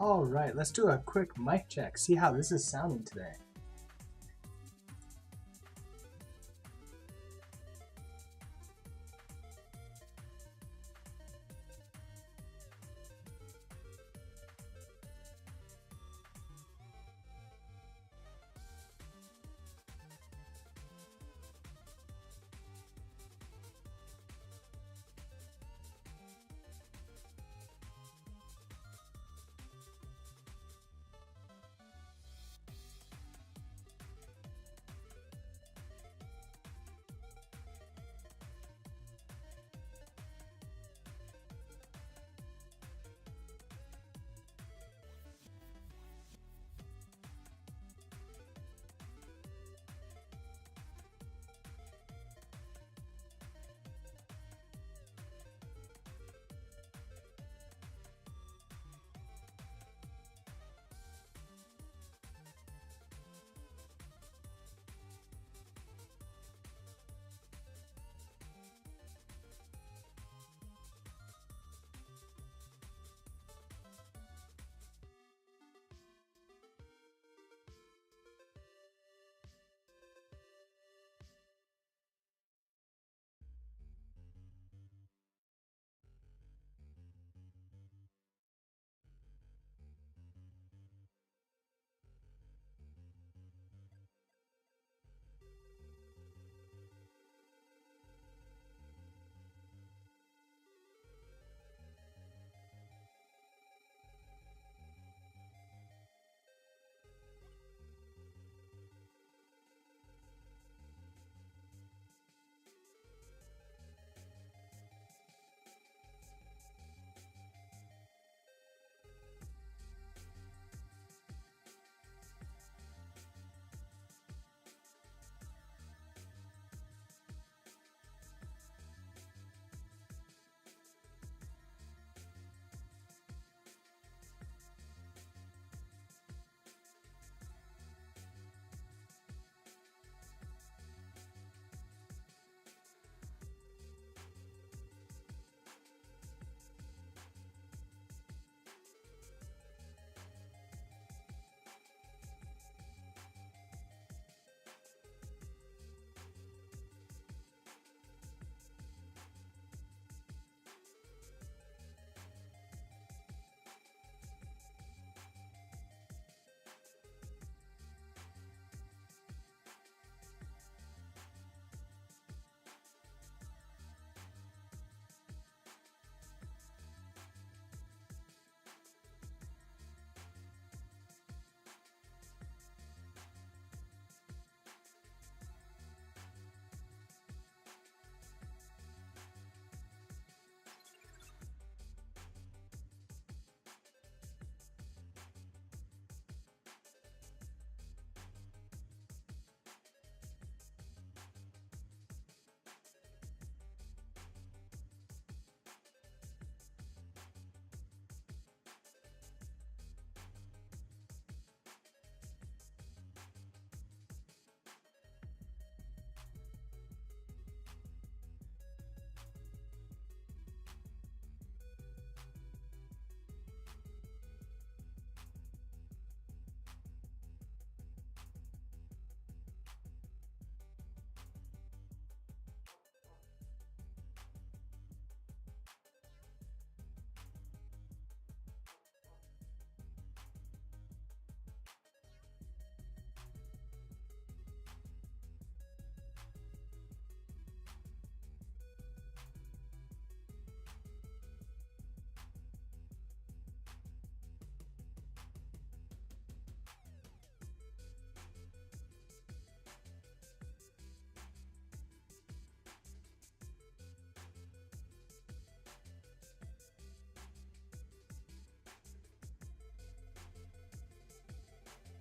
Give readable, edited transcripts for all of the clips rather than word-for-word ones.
All right, let's do a quick mic check. See how this is sounding today.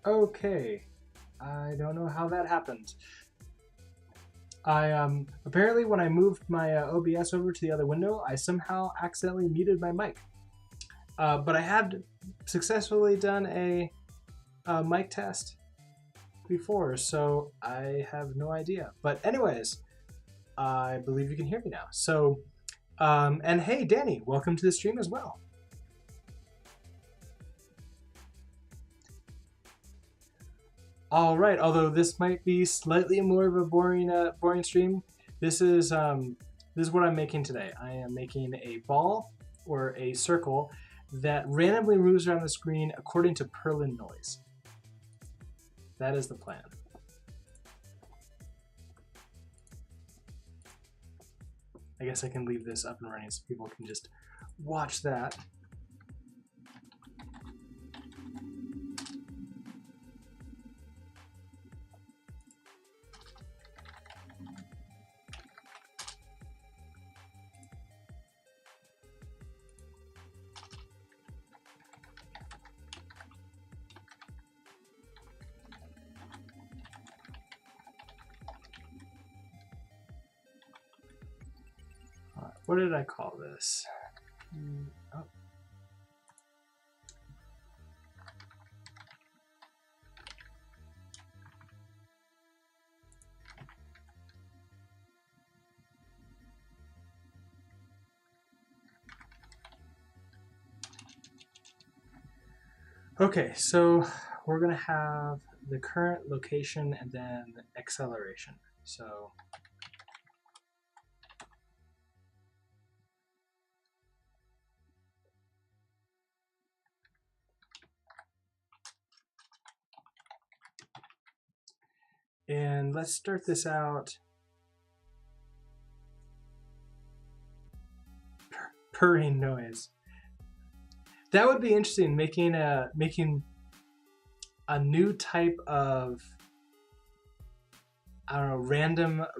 Okay, I don't know how that happened. I apparently when I moved my OBS over to the other window, I somehow accidentally muted my mic. But I had successfully done a mic test before, so I have no idea. But anyways, I believe you can hear me now. So, and hey, Danny, welcome to the stream as well. All right, although this might be slightly more of a boring stream, this is what I'm making today. I am making a ball or a circle that randomly moves around the screen according to Perlin noise. That is the plan. I guess I can leave this up and running so people can just watch that. What did I call this? Oh. Okay, so we're going to have the current location and then acceleration. So and let's start this out purring noise. That would be interesting, making a new type of, I don't know,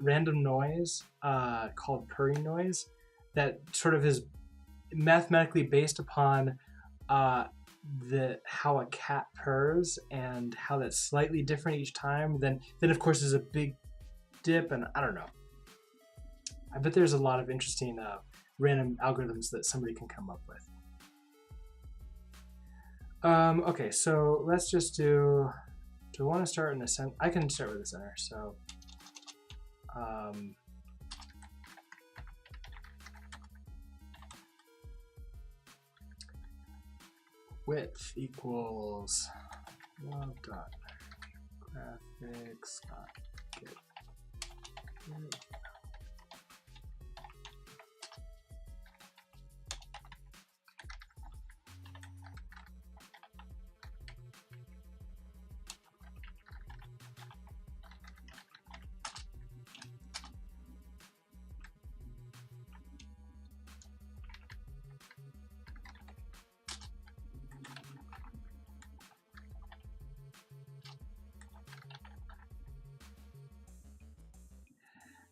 random noise called purring noise that sort of is mathematically based upon how a cat purrs and how that's slightly different each time. Then of course there's a big dip, and I don't know. I bet there's a lot of interesting random algorithms that somebody can come up with. Okay, so let's just do I want to start in the center? I can start with the center. So width equals love dot graphics dot get.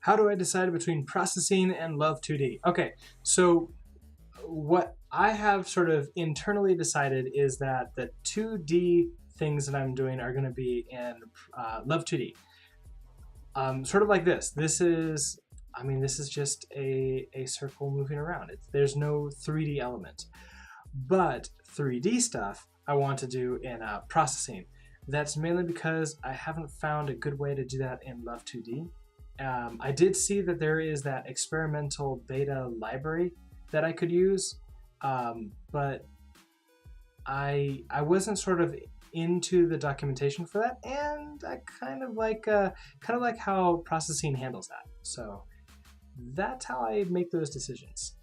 How do I decide between processing and Love2D? Okay, so what I have sort of internally decided is that the 2D things that I'm doing are going to be in Love2D. Sort of like this. This is just a circle moving around. There's no 3D element. But 3D stuff I want to do in processing. That's mainly because I haven't found a good way to do that in Love2D. I did see that there is that experimental beta library that I could use, but I wasn't sort of into the documentation for that, and I kind of like how processing handles that. So that's how I make those decisions.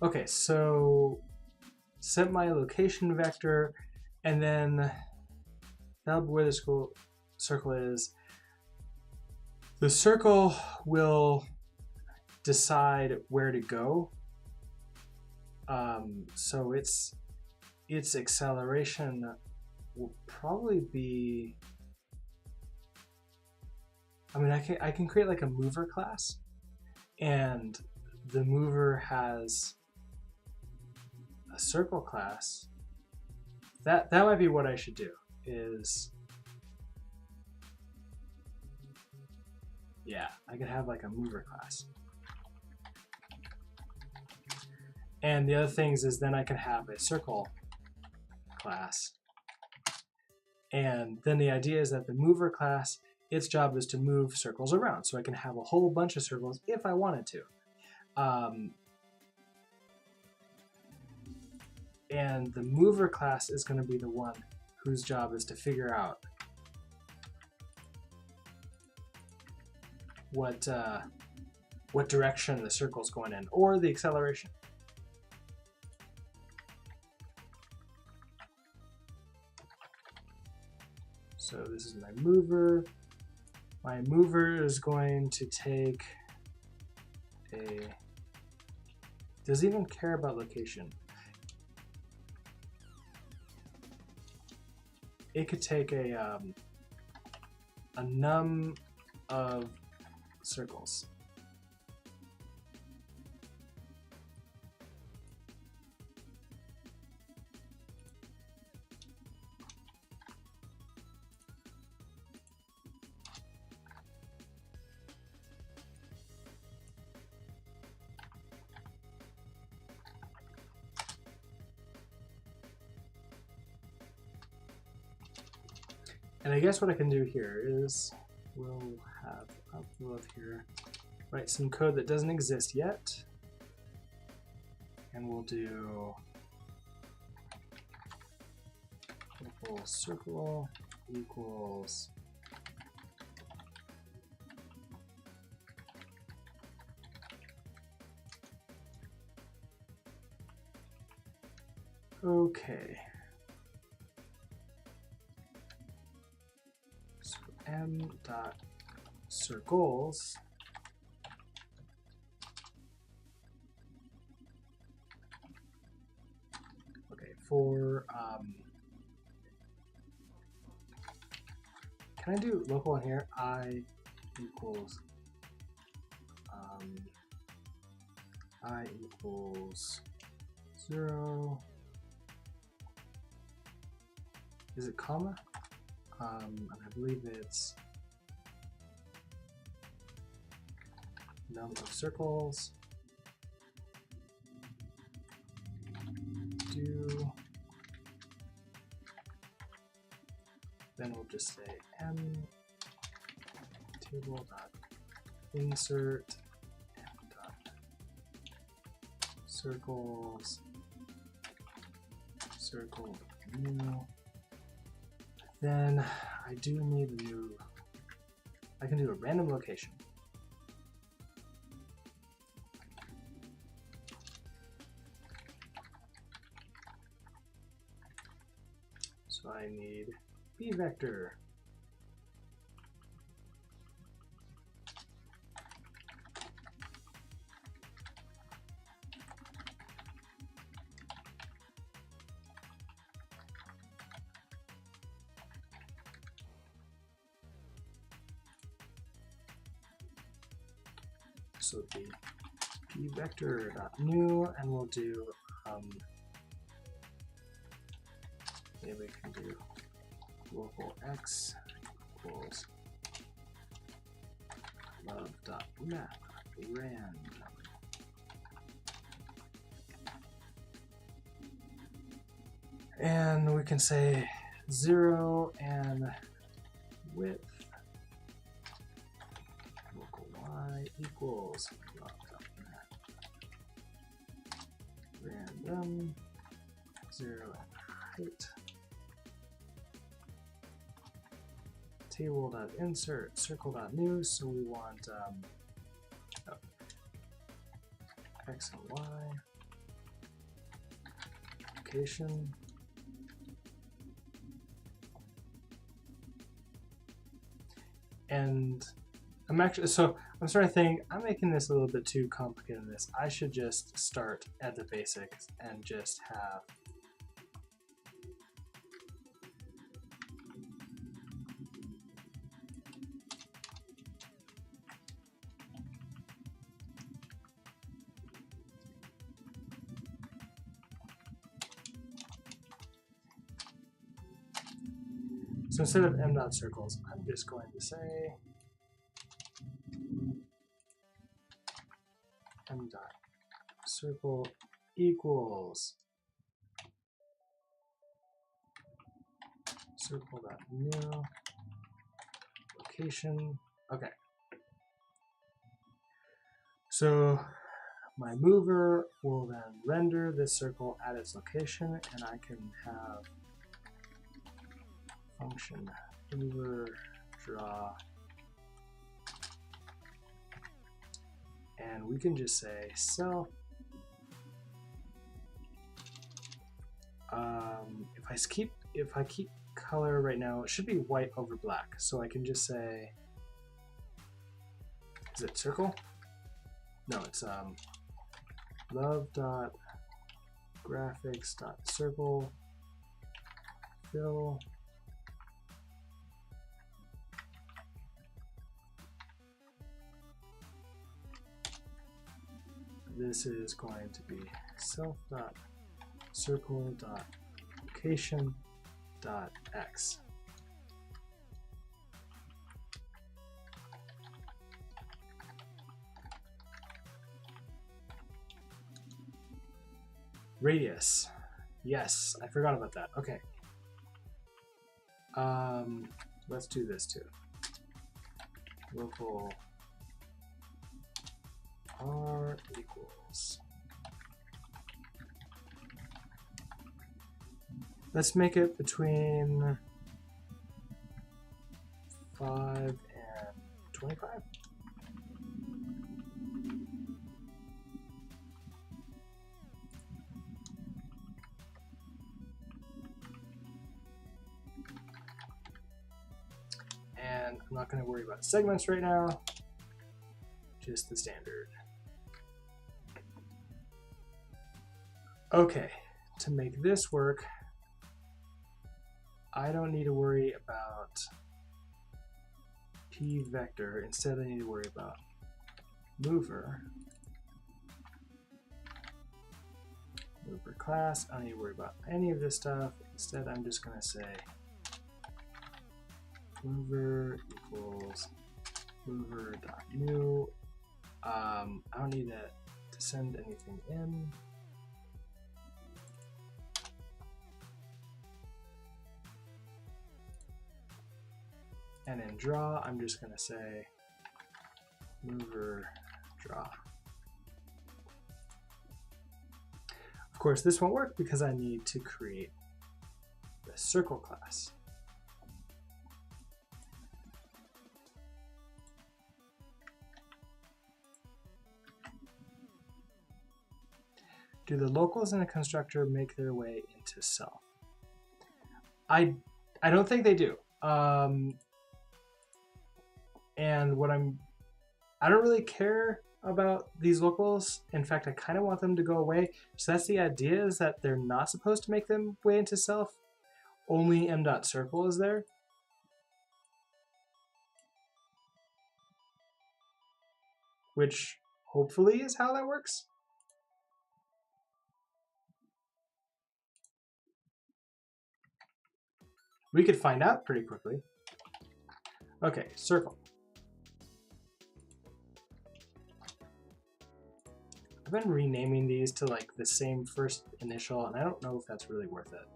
Okay, so set my location vector, and then that'll be where the circle is. The circle will decide where to go. So its acceleration will probably be. I mean, I can create like a mover class, and the mover has a circle class. That might be what I should do. Yeah, I could have like a mover class. And the other things is then I can have a circle class. And then the idea is that the mover class, its job is to move circles around. So I can have a whole bunch of circles if I wanted to. And the mover class is going to be the one whose job is to figure out what direction the circle's going in, or the acceleration. So this is my mover. My mover is going to take a, does it even care about location? It could take a num of circles. And I guess what I can do here is we'll have up above here, write some code that doesn't exist yet. And we'll do equals circle equals okay. So m dot circles for can I do local in here? I equals I equals 0. Is it comma? And I believe it's num of circles. Do. Then we'll just say m table dot insert m dot circles circle new. Then I do need a new. I can do a random location. So I need b vector. So the b vector dot new, and we'll do maybe we can do local x equals love dot map rand. And we can say 0 and width local y equals love dot map random 0 and height. Table.insert circle.new, so we want x and y, location, and I'm starting to think I'm making this a little bit too complicated in this. I should just start at the basics and just have so instead of m dot circles, I'm just going to say m dot circle equals circle dot new location. Okay. So my mover will then render this circle at its location, and I can have function mover draw, and we can just say self. If I keep color right now, it should be white over black, so I can just say, is it circle? No, it's love.graphics.circle fill. This is going to be self.circle.location.x. Radius. Yes, I forgot about that. Okay. Let's do this too. Local r equals. Let's make it between 5 and 25. And I'm not going to worry about segments right now, just the standard. Okay, to make this work, I don't need to worry about p vector. Instead, I need to worry about mover class. I don't need to worry about any of this stuff. Instead, I'm just going to say mover equals mover.new. I don't need to send anything in. And in draw, I'm just going to say mover draw. Of course, this won't work because I need to create the circle class. Do the locals in a constructor make their way into self? I don't think they do. And I don't really care about these locals. In fact, I kind of want them to go away. So that's the idea, is that they're not supposed to make them way into self. Only m.circle is there. Which hopefully is how that works. We could find out pretty quickly. Okay, circle. I've been renaming these to like the same first initial, and I don't know if that's really worth it.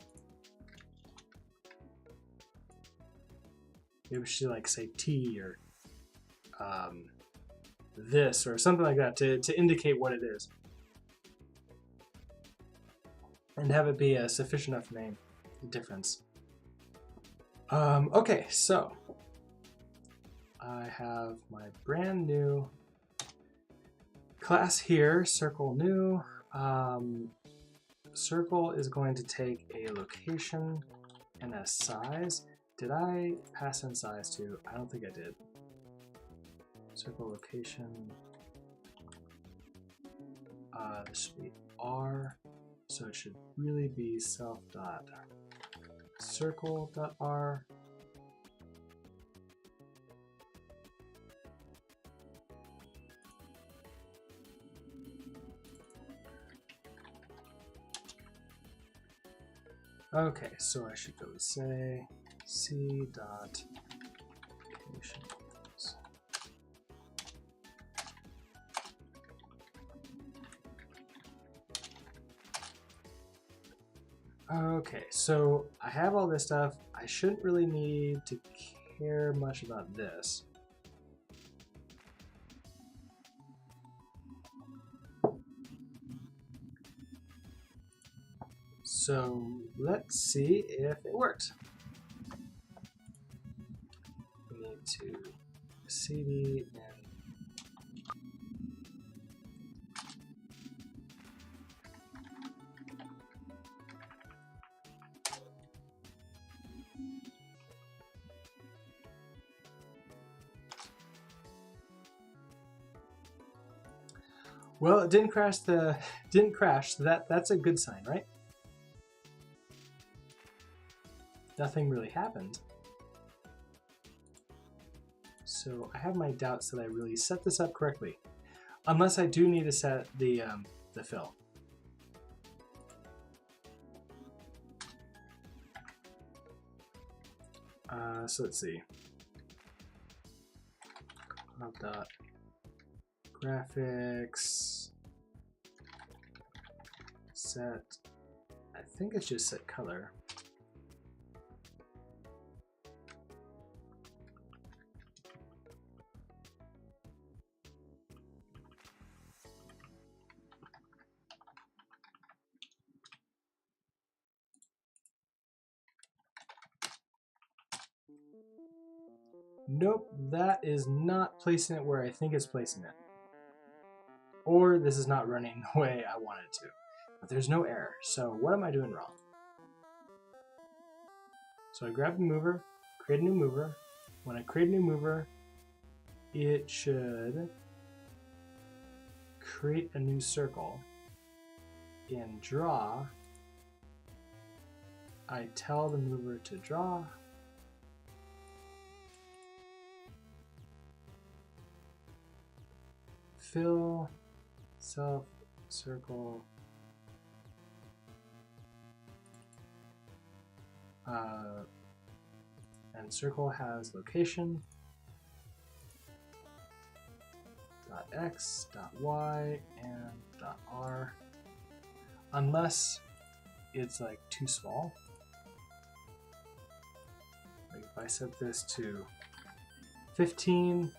Maybe we should like say T or this or something like that to indicate what it is. And have it be a sufficient enough name difference. Okay, so I have my brand new class here, circle new. Circle is going to take a location and a size. Did I pass in size too? I don't think I did. Circle location. This should be R, so it should really be self.circle.r. Okay, so I should go say c.locations. Okay, so I have all this stuff. I shouldn't really need to care much about this. So let's see if it worked. We need to cd and well, it didn't crash. So that's a good sign, right? Nothing really happened. So I have my doubts that I really set this up correctly, unless I do need to set the fill. So let's see. Dot graphics set. I think it's just set color. Nope, that is not placing it where I think it's placing it. Or this is not running the way I want it to. But there's no error, so what am I doing wrong? So I grab the mover, create a new mover. When I create a new mover, it should create a new circle. In draw, I tell the mover to draw. Fill, self, circle, and circle has location, .x, .y, and .r, unless it's like too small. Like if I set this to 15,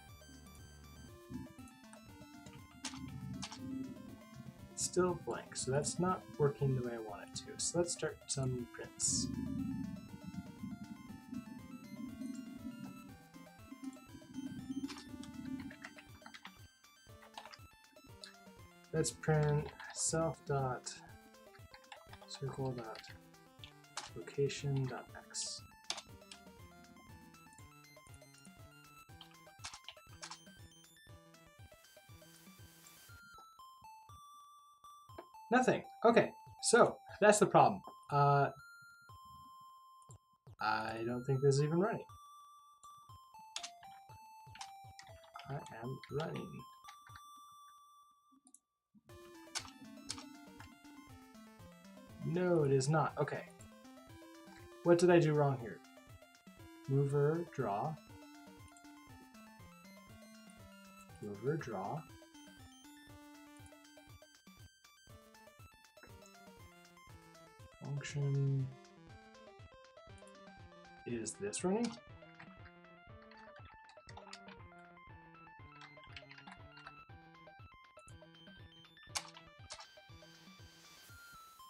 it's still blank, so that's not working the way I want it to. So let's start some prints. Let's print self dot circle dot location dot x. Nothing. Okay, so that's the problem. I don't think this is even running. I am running. No, it is not. Okay. What did I do wrong here? Mover, draw. Mover, draw. Function. Is this running?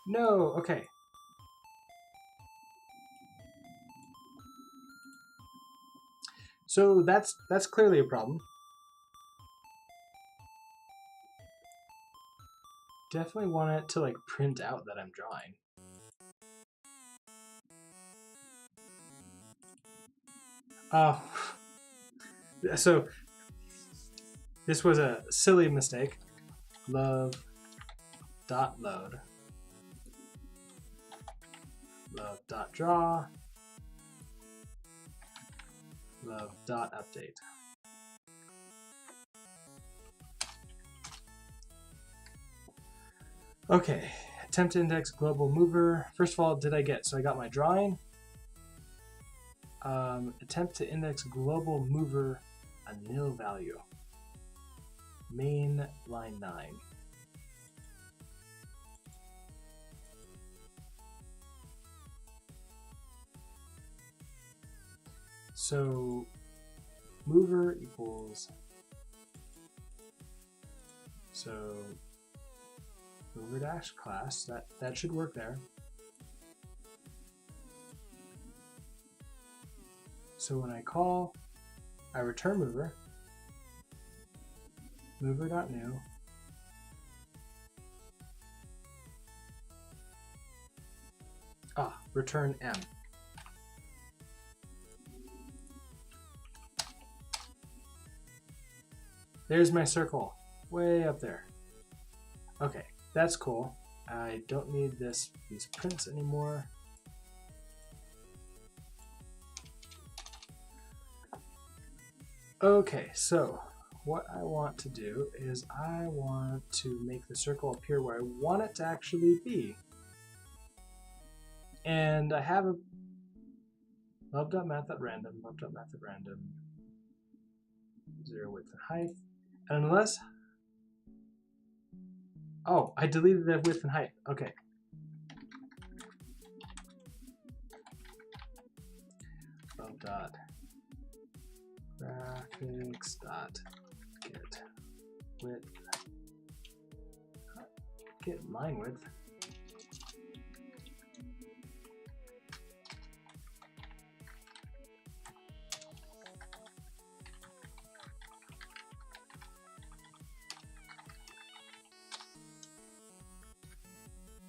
No, okay. So that's clearly a problem. Definitely want it to like print out that I'm drawing. Oh, so this was a silly mistake. Love dot load. Love dot draw. Love dot update. Okay, attempt to index global mover. First of all, did I get, so I got my drawing. Attempt to index global mover, a nil value. Main line 9. So mover equals, so mover dash class, that should work there. So when I call, I return mover, mover.new, return M. There's my circle, way up there. Okay, that's cool. I don't need these prints anymore. Okay, so what I want to do is I want to make the circle appear where I want it to actually be. And I have a love.math@random, love.math@random, 0 width and height. And unless, oh, I deleted the width and height. Okay. Love.graphics.get width, get line width.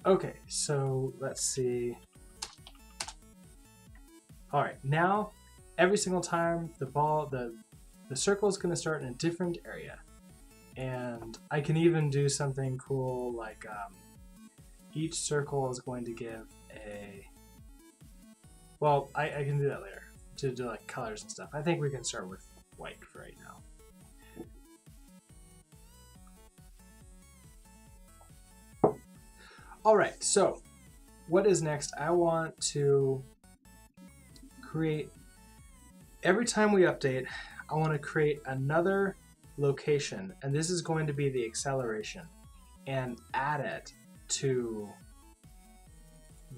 Okay, so let's see. All right, now every single time the circle is going to start in a different area, and I can even do something cool like each circle is going to give a. Well, I can do that later to do like colors and stuff. I think we can start with white for right now. All right, so what is next? I want to create, every time we update, I want to create another location, and this is going to be the acceleration, and add it to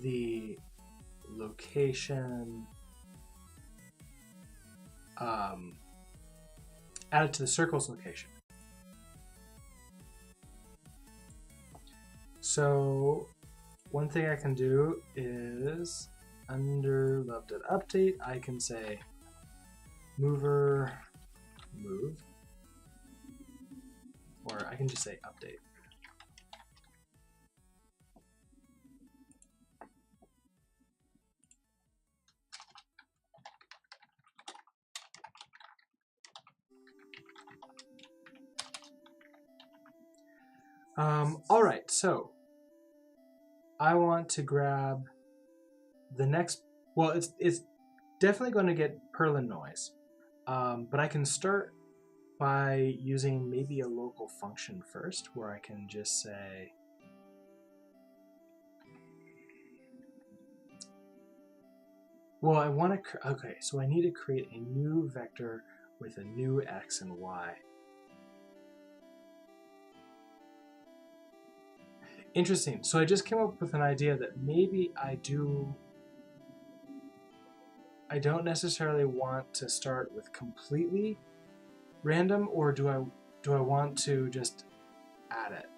the location, add it to the circle's location. So one thing I can do is under love.update, I can say mover move, or I can just say update. All right, so I want to grab the next, well, it's definitely going to get Perlin noise, but I can start by using maybe a local function first, where I can just say well, I want to, okay, so I need to create a new vector with a new x and y. Interesting. So I just came up with an idea that maybe I don't necessarily want to start with completely random, or do I want to just add it?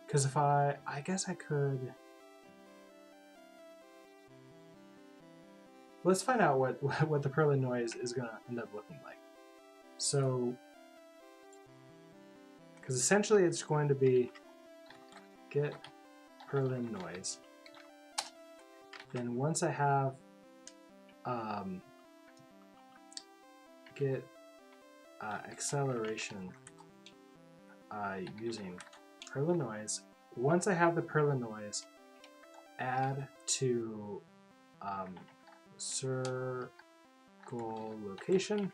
Because if I guess I could. Let's find out what the Perlin noise is going to end up looking like. So, because essentially it's going to be get Perlin noise. Then once I have get acceleration using Perlin noise. Once I have the Perlin noise, add to circle location.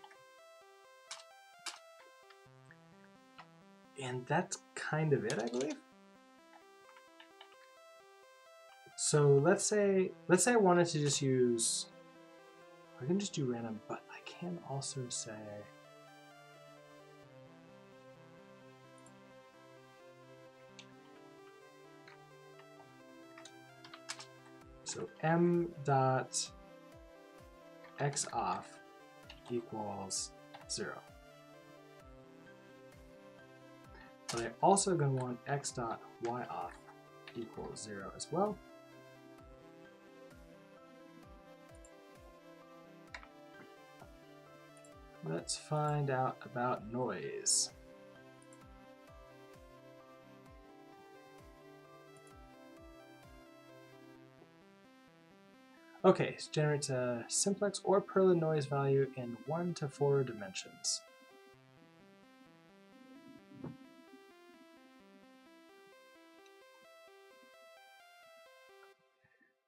And that's kind of it, I believe. So let's say I wanted to just use, I can just do random, but I can also say so m dot x off equals 0. But I also going to want x dot y off equals 0 as well. Let's find out about noise. Okay, it generates a simplex or Perlin noise value in 1 to 4 dimensions.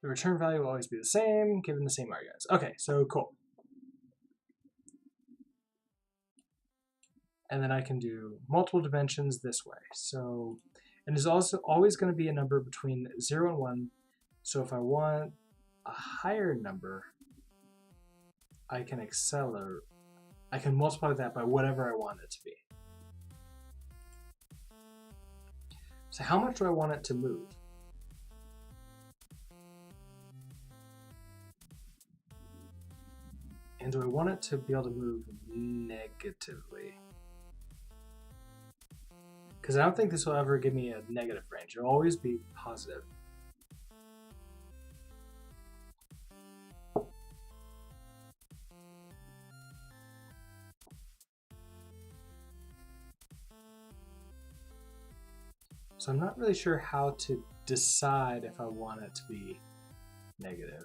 The return value will always be the same, given the same arguments. Okay, so cool. And then I can do multiple dimensions this way. So, and there's also always going to be a number between 0 and 1. So if I want a higher number, I can accelerate. I can multiply that by whatever I want it to be. So how much do I want it to move? And do I want it to be able to move negatively? Because I don't think this will ever give me a negative range. It'll always be positive. So I'm not really sure how to decide if I want it to be negative.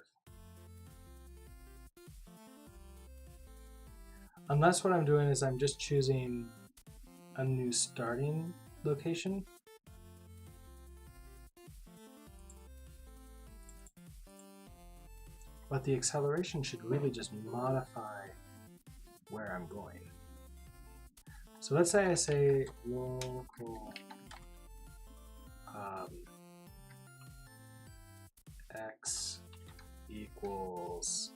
Unless what I'm doing is I'm just choosing a new starting location. But the acceleration should really just modify where I'm going. So let's say I say local x equals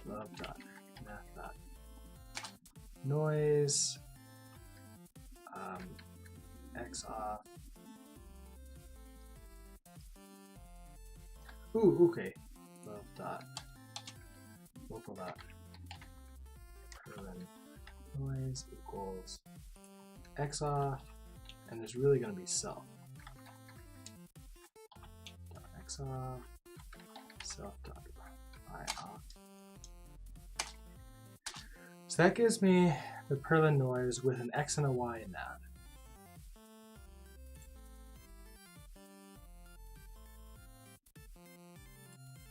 love.math. Noise x off. Ooh, okay. Love dot local dot Perlin noise equals x off, and there's really going to be self. Dot x off, self dot y off. So that gives me the Perlin noise with an x and a y in that.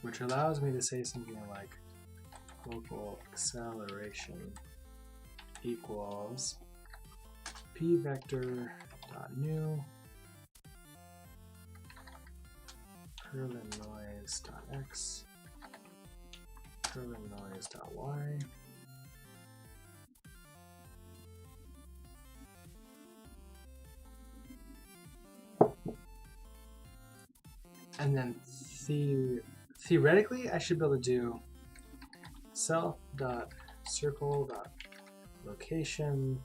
Which allows me to say something like local acceleration equals p vector dot new Perlin noise dot x Perlin noise dot y. And then theoretically, I should be able to do self.circle.location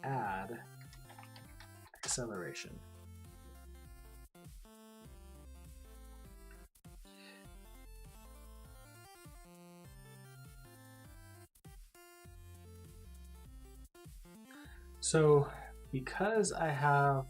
add acceleration. So because I have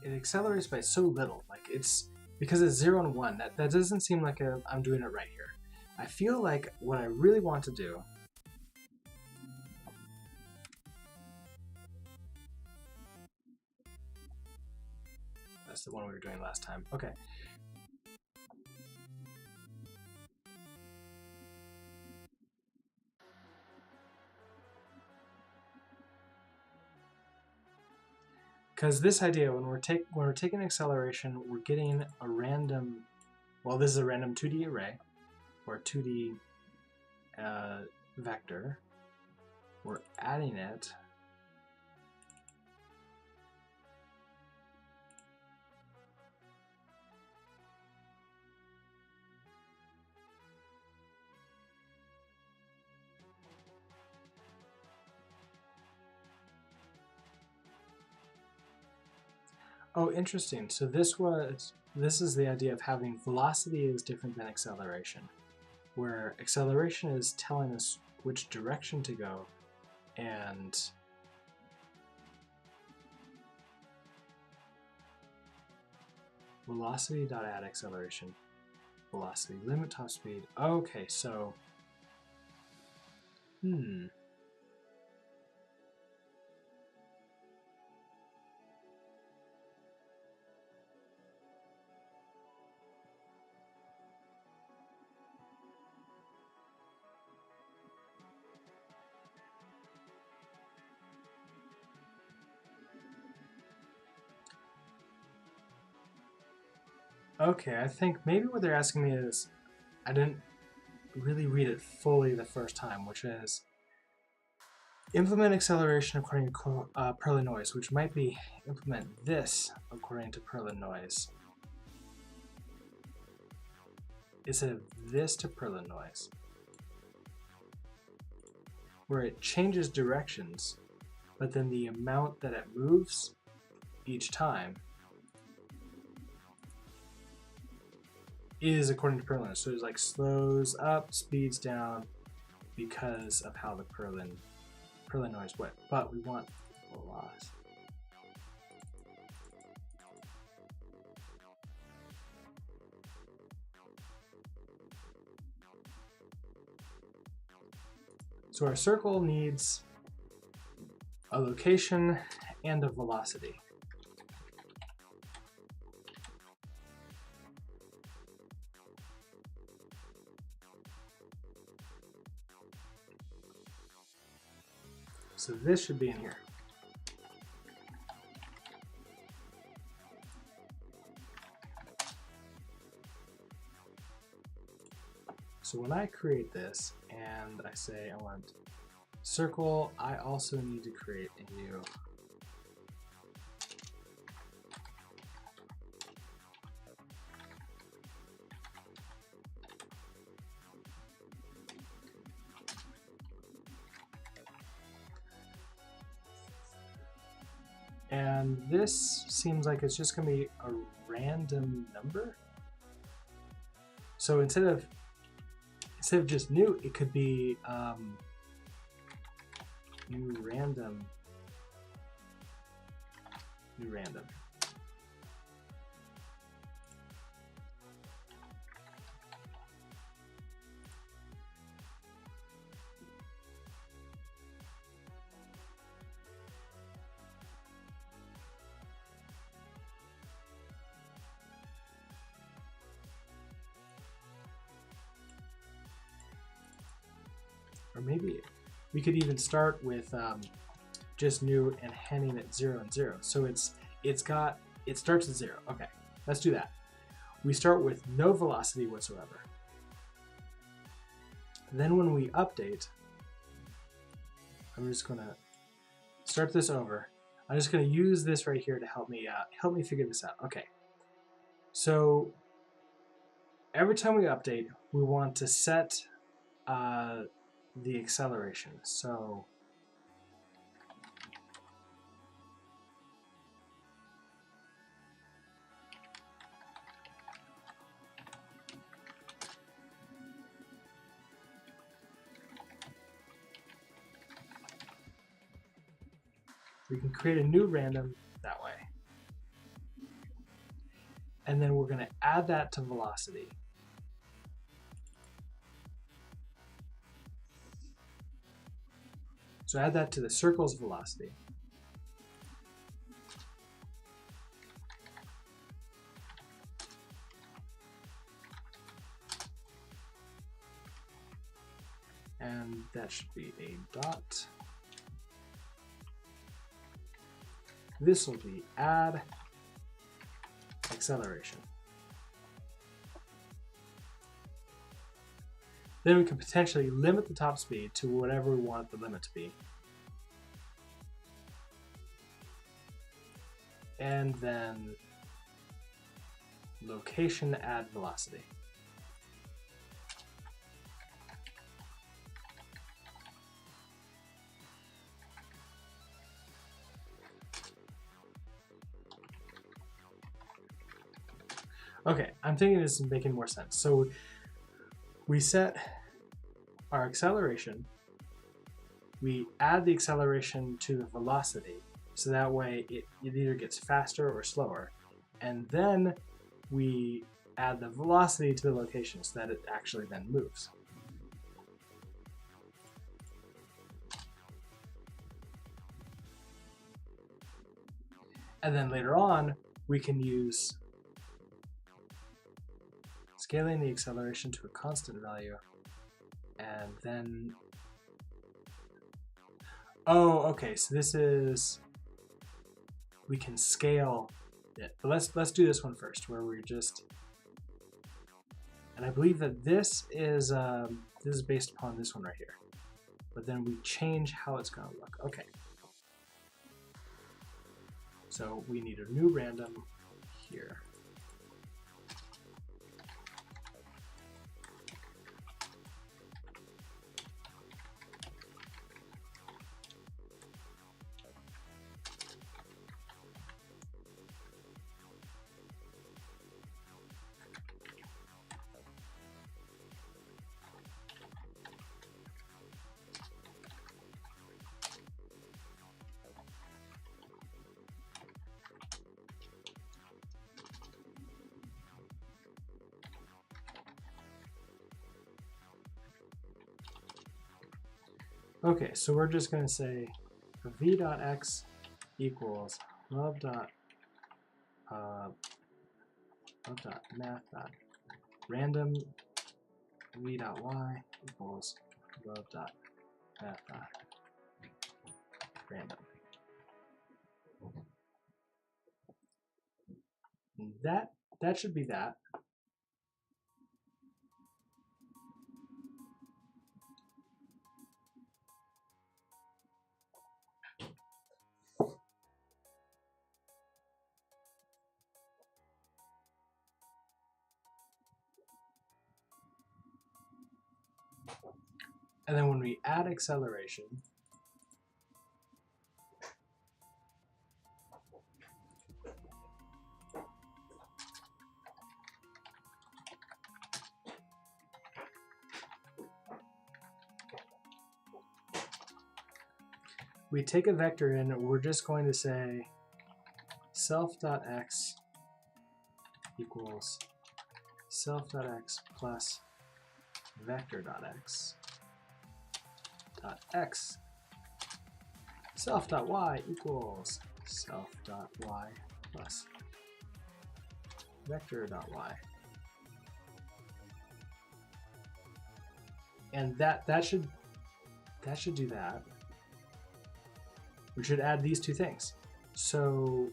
it accelerates by so little, like it's because it's 0 and 1, that doesn't seem like I'm doing it right here. I feel like what I really want to do that's the one we were doing last time. Okay. Because this idea, when we're taking acceleration, we're getting a random, well, this is a random 2D array, or 2D vector. We're adding it. Oh, interesting. So this is the idea of having velocity is different than acceleration, where acceleration is telling us which direction to go, and velocity.add acceleration. Velocity, limit top speed. Okay, so okay, I think maybe what they're asking me is, I didn't really read it fully the first time, which is implement acceleration according to Perlin noise, which might be implement this according to Perlin noise instead of this to Perlin noise, where it changes directions, but then the amount that it moves each time is according to Perlin. So it's like slows up, speeds down because of how the Perlin noise went. But we want velocity. So our circle needs a location and a velocity. So this should be in here. So when I create this and I say I want circle, I also need to create a new and this seems like it's just going to be a random number. So instead of just new, it could be new random. Or maybe we could even start with just new and handing it 0 and 0. So it starts at 0. Okay, let's do that. We start with no velocity whatsoever. Then when we update, I'm just gonna start this over. I'm just gonna use this right here to help me figure this out. Okay, so every time we update, we want to set the acceleration. So we can create a new random that way. And then we're going to add that to velocity. So add that to the circle's velocity. And that should be a dot. This will be add acceleration. Then we can potentially limit the top speed to whatever we want the limit to be. And then location add velocity. Okay, I'm thinking this is making more sense. So we set our acceleration, we add the acceleration to the velocity, so that way it either gets faster or slower. And then we add the velocity to the location so that it actually then moves. And then later on, we can use scaling the acceleration to a constant value, and then, oh, okay, so this is, we can scale it. But let's do this one first, where we're just, and I believe that this is based upon this one right here. But then we change how it's going to look. Okay. So we need a new random here. Okay, so we're just going to say v.x equals love.math random v.y equals love.math random. That should be that. And then when we add acceleration, we take a vector in, and we're just going to say self.x equals self.x plus vector.x .x. Self.y equals self.y plus vector.y. And that should do that. We should add these two things. So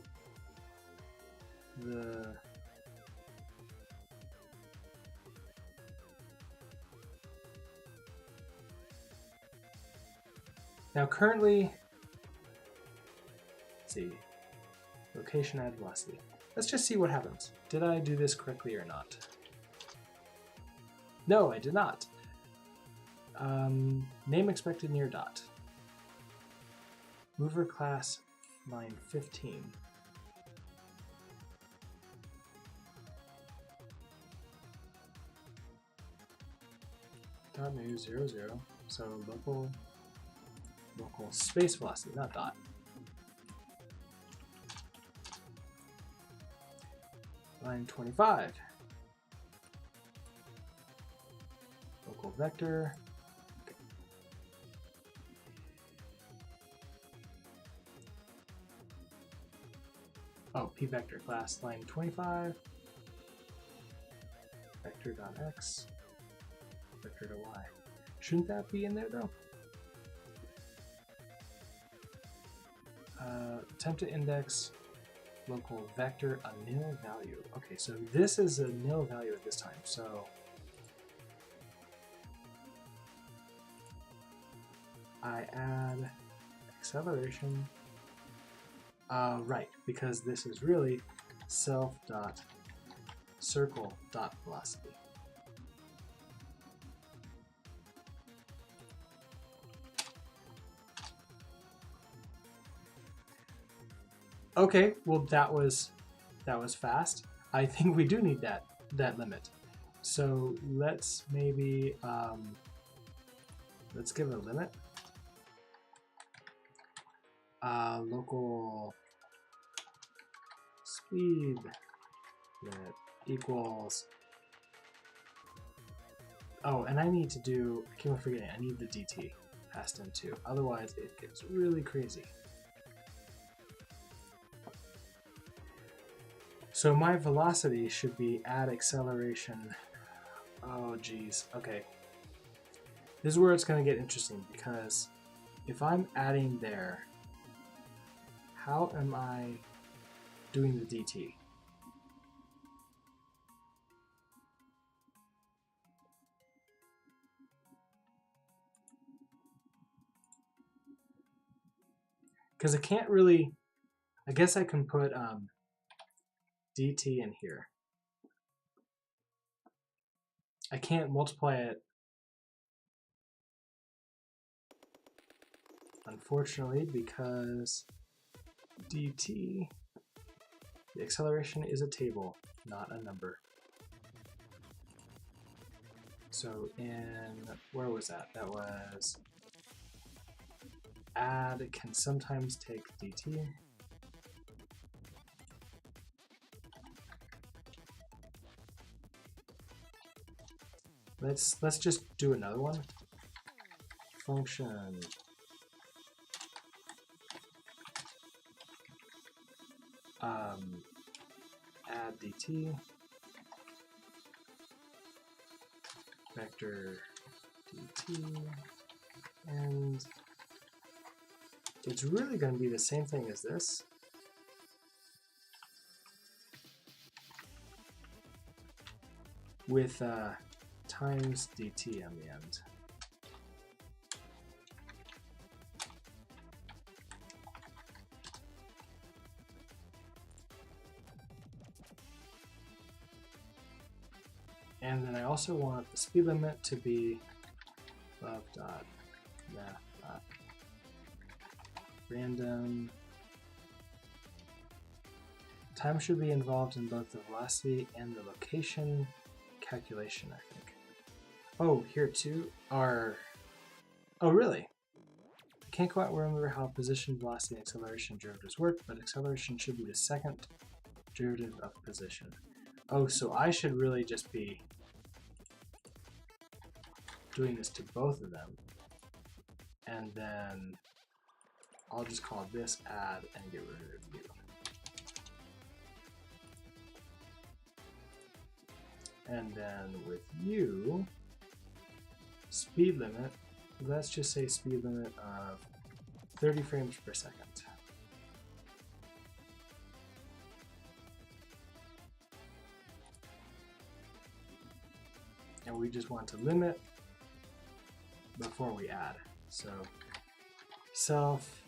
now currently, let's see, location add velocity. Let's just see what happens. Did I do this correctly or not? No, I did not. Name expected near dot. Mover class line 15. Dot new 0, 0. So local space velocity, not dot. Line 25. Local vector. Okay. Oh, p vector class line 25. Vector.x. Vector.y. Shouldn't that be in there though? Attempt to index local vector a nil value. Okay, so this is a nil value at this time. So I add acceleration. Right, because this is really self.circle.velocity. Okay, well that was fast. I think we do need that limit. So let's maybe let's give it a limit. Local speed limit equals... Oh, and I need to do... I keep on forgetting, I need the dt passed in too. Otherwise, it gets really crazy. So my velocity should be add acceleration. Oh, geez. Okay. This is where it's going to get interesting, because if I'm adding there, how am I doing the dt? Because I can't really... I guess I can put dt in here. I can't multiply it, unfortunately, because dt, the acceleration is a table, not a number. So in, where was that? That was add can sometimes take dt. Let's just do another one. Function add dt vector dt, and it's really going to be the same thing as this. With times dt on the end. And then I also want the speed limit to be above dot math dot random. Time should be involved in both the velocity and the location calculation, I think. Oh, here too are... Oh, really? I can't quite remember how position, velocity, and acceleration derivatives work, but acceleration should be the second derivative of position. Oh, so I should really just be doing this to both of them. And then I'll just call this add and get rid of you. And then with you, speed limit, let's just say speed limit of 30 frames per second. And we just want to limit before we add. So self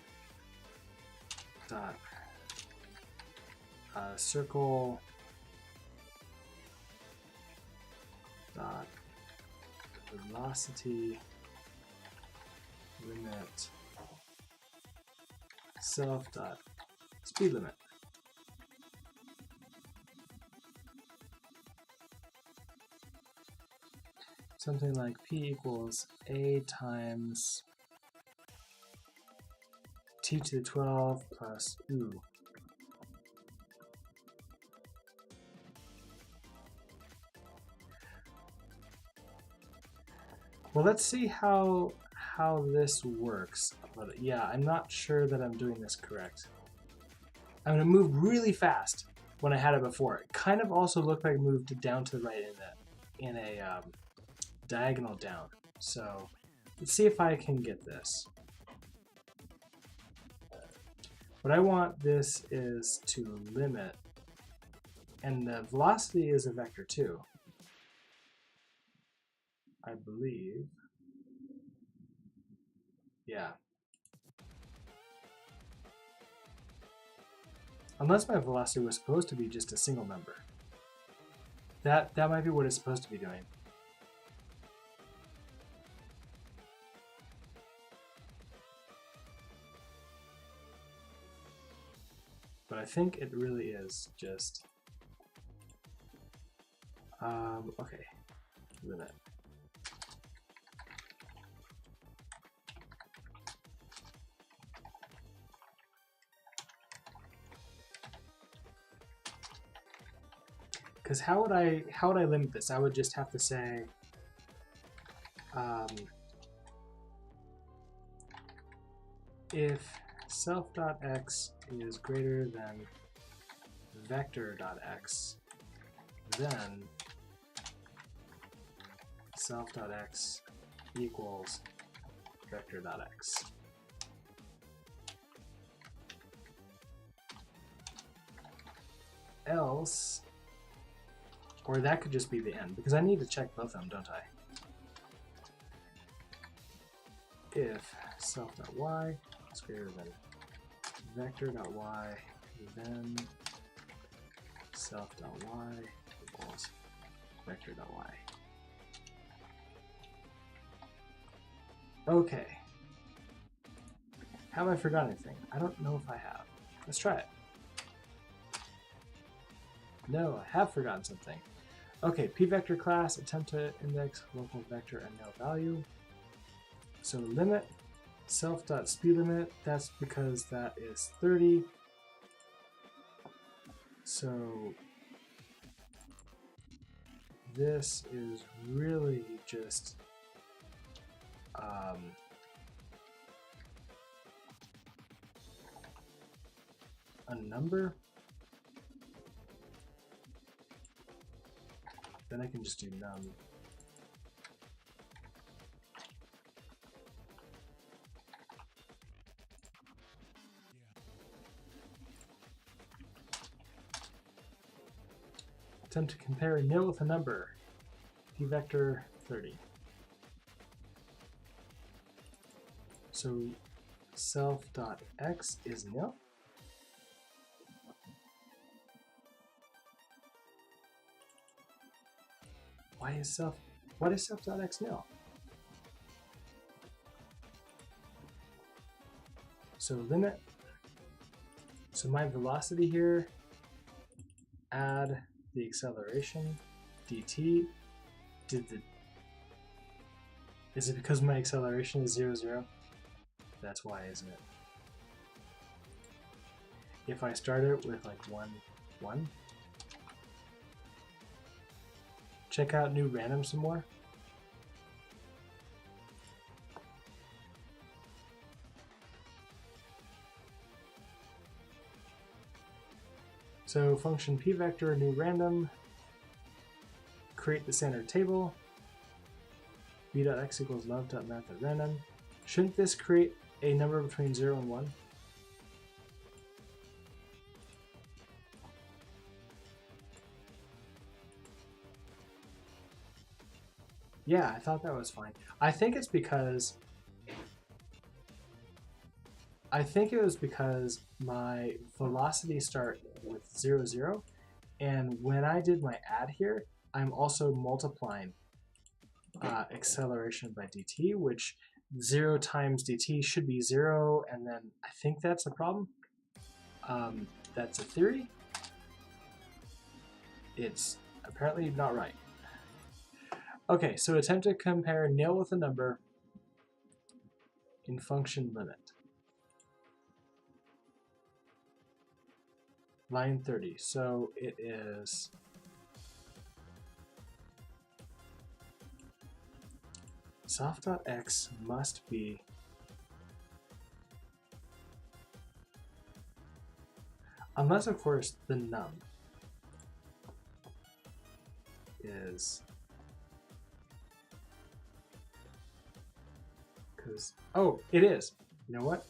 dot circle dot velocity limit self dot speed limit. Something like p equals a times t to the 12 plus ooh. Well, let's see how this works. But yeah, I'm not sure that I'm doing this correct. I'm going to move really fast when I had it before. It kind of also looked like it moved down to the right in a diagonal down. So let's see if I can get this. What I want this is to limit, and the velocity is a vector too, I believe. Yeah. Unless my velocity was supposed to be just a single number. That might be what it's supposed to be doing. But I think it really is just okay, limit. Because how would I limit this? I would just have to say if self.x is greater than vector.x, then self.x equals vector.x. Else, or that could just be the end, because I need to check both of them, don't I? If self.y is greater than vector.y, then self.y equals vector.y. Okay. Have I forgotten anything? I don't know if I have. Let's try it. No, I have forgotten something. Okay, p-vector class, attempt to index local vector and no value. So limit, self.speedLimit, that's because that is 30. So this is really just a number. Then I can just do num. Attempt to compare a nil with a number. p-vector 30. So self.x is nil. What is self.x nil? So limit. So my velocity here, add the acceleration, dt. Is it because my acceleration is 0, 0? That's why, isn't it? If I start it with like 1, 1. Check out new random some more. So function p-vector new random, create the standard table, b.x equals love.math.random. Shouldn't this create a number between 0 and 1? Yeah, I thought that was fine. I think it was because my velocity start with 0, 0, and when I did my add here, I'm also multiplying acceleration by dt, which 0 times dt should be 0, and then I think that's a problem. That's a theory. It's apparently not right. Okay, so attempt to compare nil with a number in function limit. Line 30, so it is soft.x must be unless of course the num is because oh it is. You know what?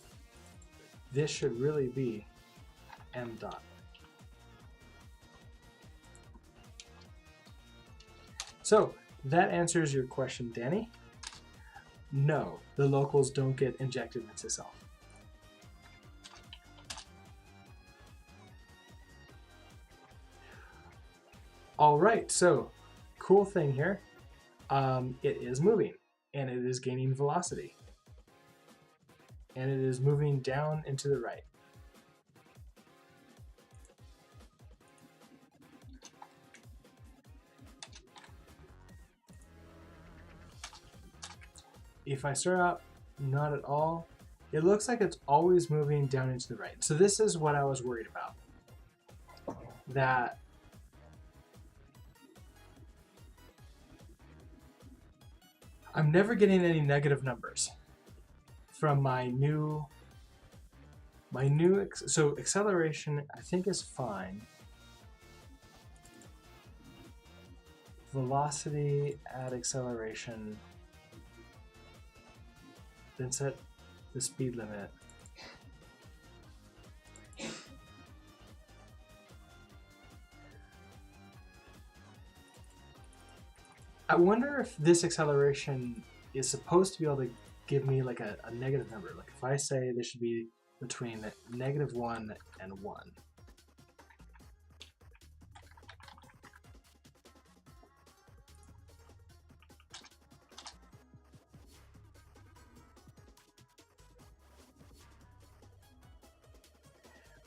This should really be m dot. So that answers your question, Danny. No, the locals don't get injected into self. All right, so cool thing here. It is moving and it is gaining velocity. And it is moving down and to the right. If I start out not at all, it looks like it's always moving down and to the right. So this is what I was worried about. That I'm never getting any negative numbers from so acceleration I think is fine. Velocity, add acceleration, then set the speed limit. I wonder if this acceleration is supposed to be able to give me like a negative number. Like if I say this should be between -1 and 1.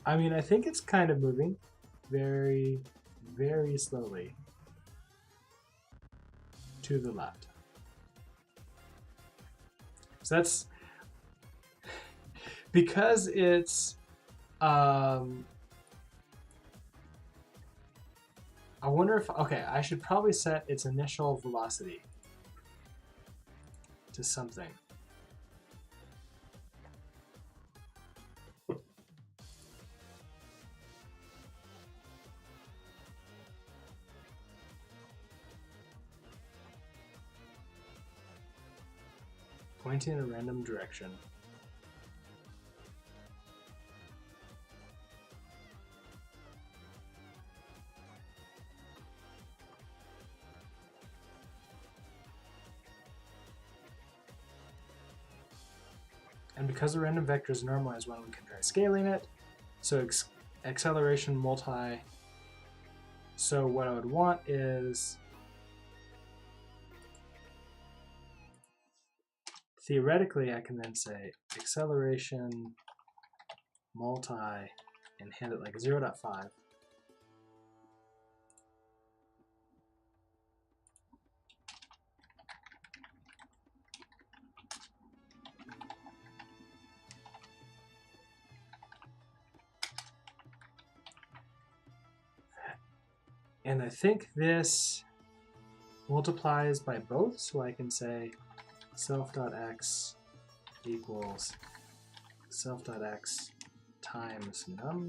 I mean, I think it's kind of moving very, very slowly to the left. So that's because it's I wonder if, okay, I should probably set its initial velocity to something. Pointing in a random direction. And because the random vector is normalized when we can try scaling it, so acceleration multi. So what I would want is, theoretically, I can then say acceleration multi and hand it like 0.5. And I think this multiplies by both, so I can say self.x equals self.x times num.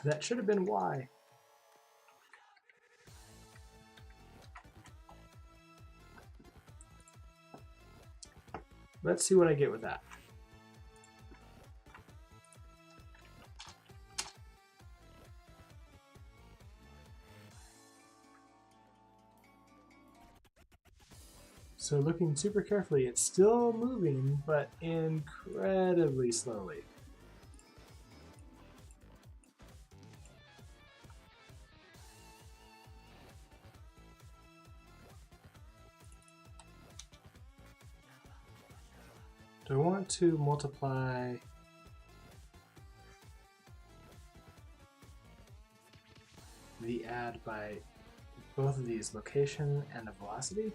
That should have been y. Let's see what I get with that. So looking super carefully, it's still moving, but incredibly slowly. Do I want to multiply the add by both of these, location and the velocity?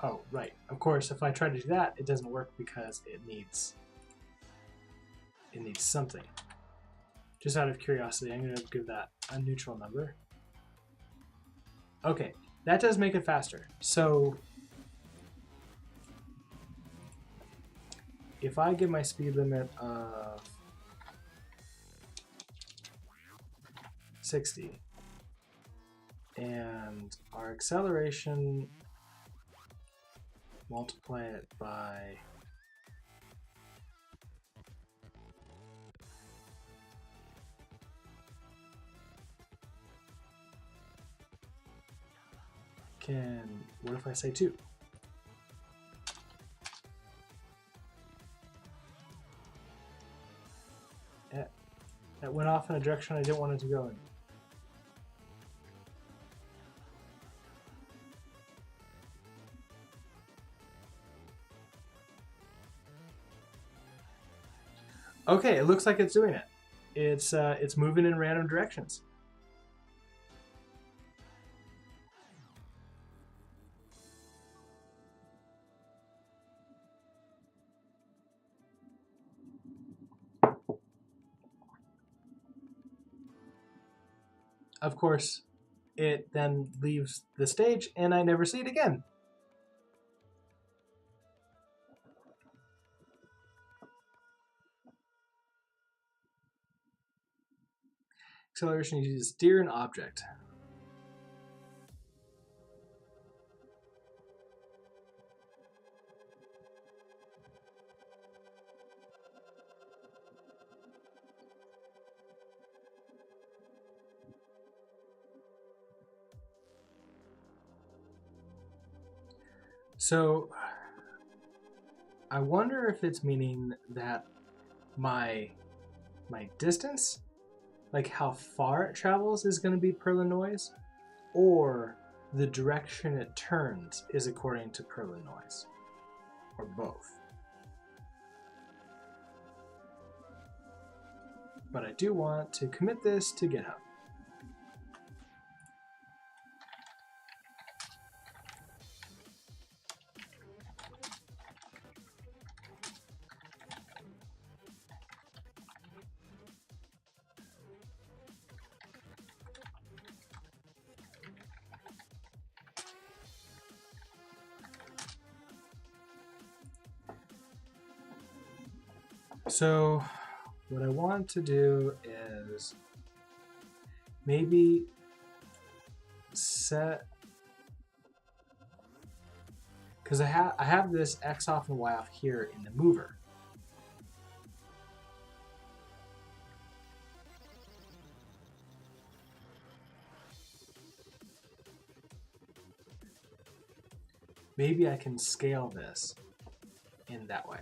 Oh, right. Of course, if I try to do that, it doesn't work because it needs something. Just out of curiosity, I'm going to give that a neutral number. Okay, that does make it faster. So if I give my speed limit of 60 and our acceleration, multiply it by what if I say 2? That went off in a direction I didn't want it to go in. Okay, it looks like it's doing it. It's moving in random directions. Of course, it then leaves the stage and I never see it again. Acceleration uses steer an object. So I wonder if it's meaning that my distance, like how far it travels, is going to be per the noise, or the direction it turns is according to per the noise, or both. But I do want to commit this to GitHub. So what I want to do is maybe set, because I have this X off and Y off here in the mover. Maybe I can scale this in that way,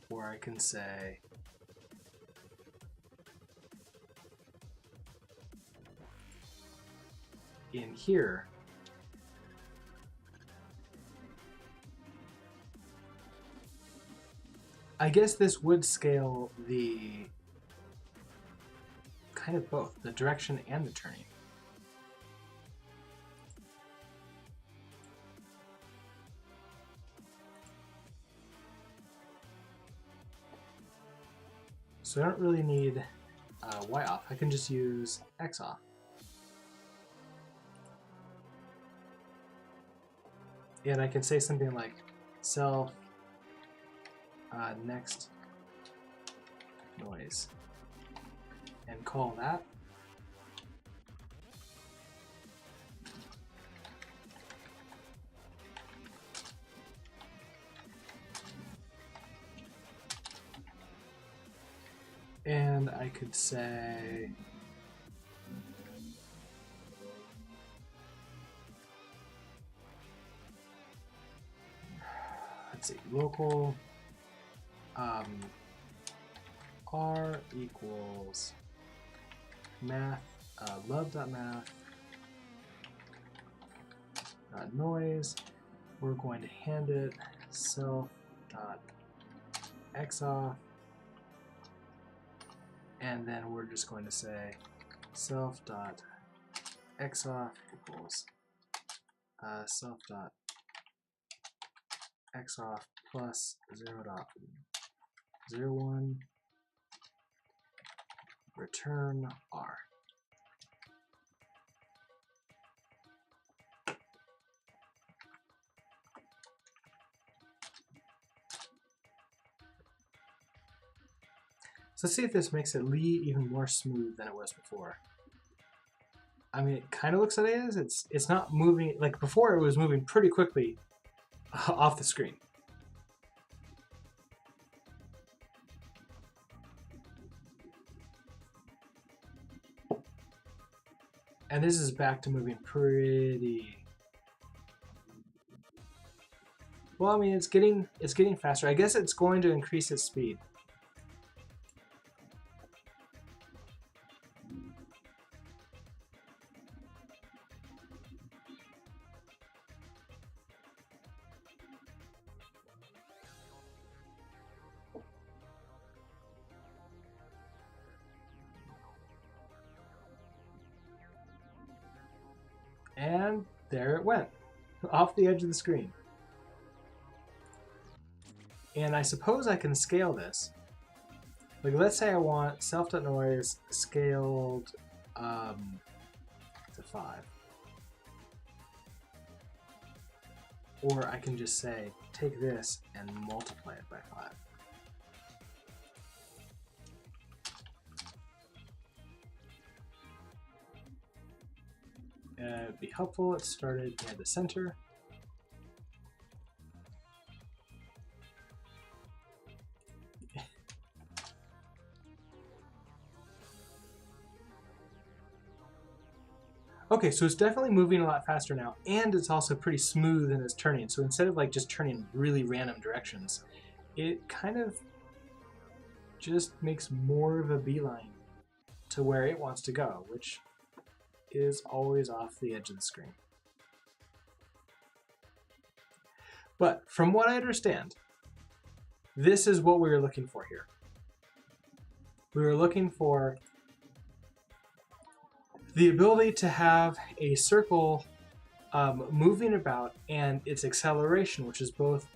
or I can say in here, I guess this would scale the kind of both, the direction and the turning. So I don't really need Y off. I can just use X off. And I can say something like self next noise and call that. And I could say let's see, local R equals math, love.math noise. We're going to hand it self.xoff, and then we're just going to say self.xoff equals self.xoff plus 0.01 return R. So let's see if this makes it even more smooth than it was before. I mean, it kind of looks like it is. It's not moving like before. It was moving pretty quickly off the screen. And this is back to moving pretty well. I mean, it's getting faster. I guess it's going to increase its speed. And there it went, off the edge of the screen. And I suppose I can scale this. Like, let's say I want self.noise scaled to 5. Or I can just say, take this and multiply it by 5. It'd be helpful, it started near the center. Okay, so it's definitely moving a lot faster now, and it's also pretty smooth in its turning. So instead of like just turning really random directions, it kind of just makes more of a beeline to where it wants to go, which is always off the edge of the screen. But from what I understand, this is what we were looking for here. We were looking for the ability to have a circle moving about and its acceleration, which is both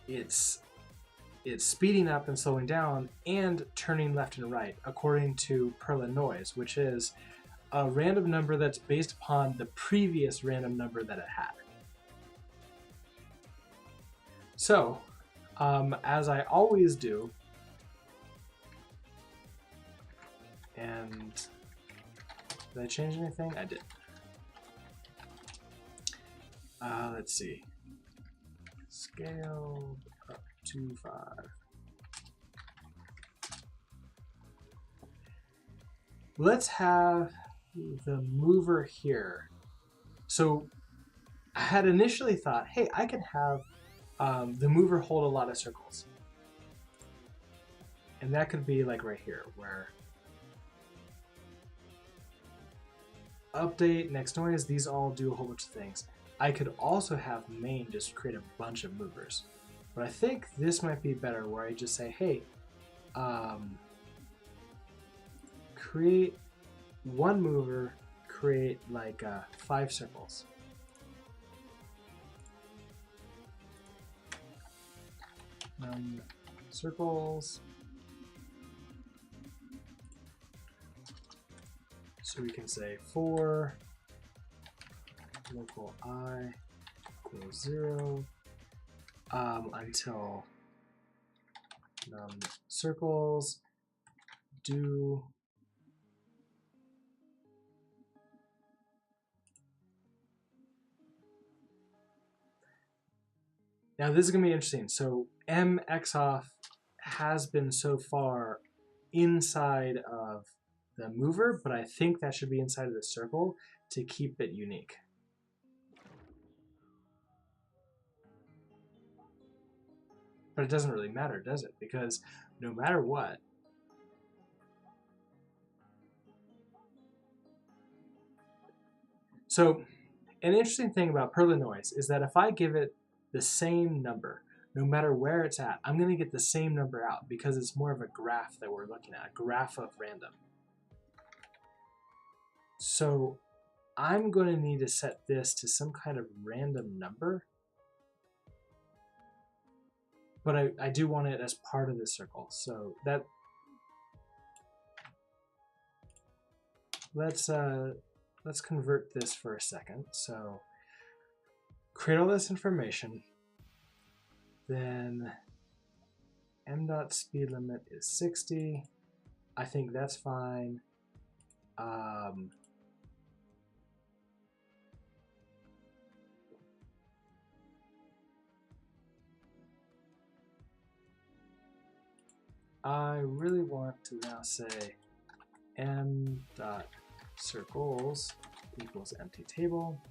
it's speeding up and slowing down and turning left and right according to Perlin noise, which is a random number that's based upon the previous random number that it had. So, as I always do, and did I change anything? I did. Let's see. Scale up to 5. Let's have the mover here. So I had initially thought, hey, I can have the mover hold a lot of circles. And that could be like right here, where update, next noise, these all do a whole bunch of things. I could also have main just create a bunch of movers. But I think this might be better where I just say, hey, create one mover, create like 5 circles. Circles. So we can say for local I equals 0 until circles do now this is going to be interesting. So mxoff has been so far inside of the mover, but I think that should be inside of the circle to keep it unique. But it doesn't really matter, does it? Because no matter what, so an interesting thing about Perlin noise is that if I give it the same number, no matter where it's at, I'm going to get the same number out because it's more of a graph that we're looking at, a graph of random. So I'm going to need to set this to some kind of random number, but I do want it as part of the circle. So that let's convert this for a second. So create all this information, then m dot speed limit is 60. I think that's fine. I really want to now say m dot circles equals empty table.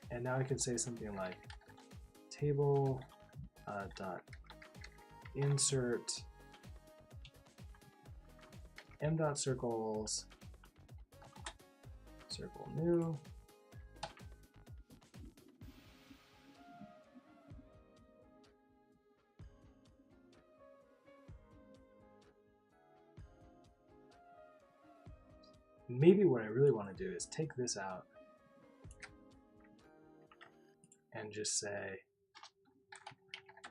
And now I can say something like table dot insert m dot circles circle new. Maybe what I really want to do is take this out and just say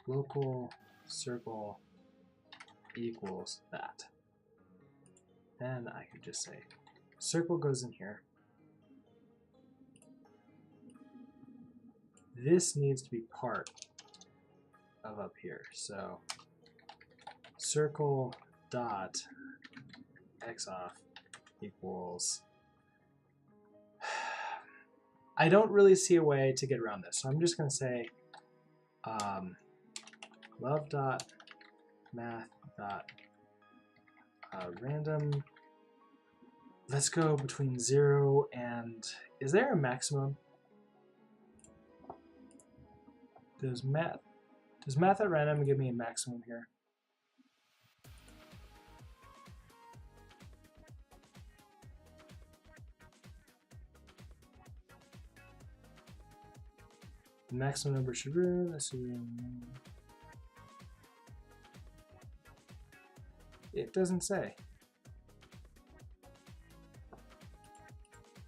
local circle equals that. then I could just say circle goes in here. This needs to be part of up here. So circle dot x off equals. I don't really see a way to get around this, so I'm just going to say love dot math dot random. Let's go between 0 and, is there a maximum? Does math at random give me a maximum here? Maximum number should room. It doesn't say.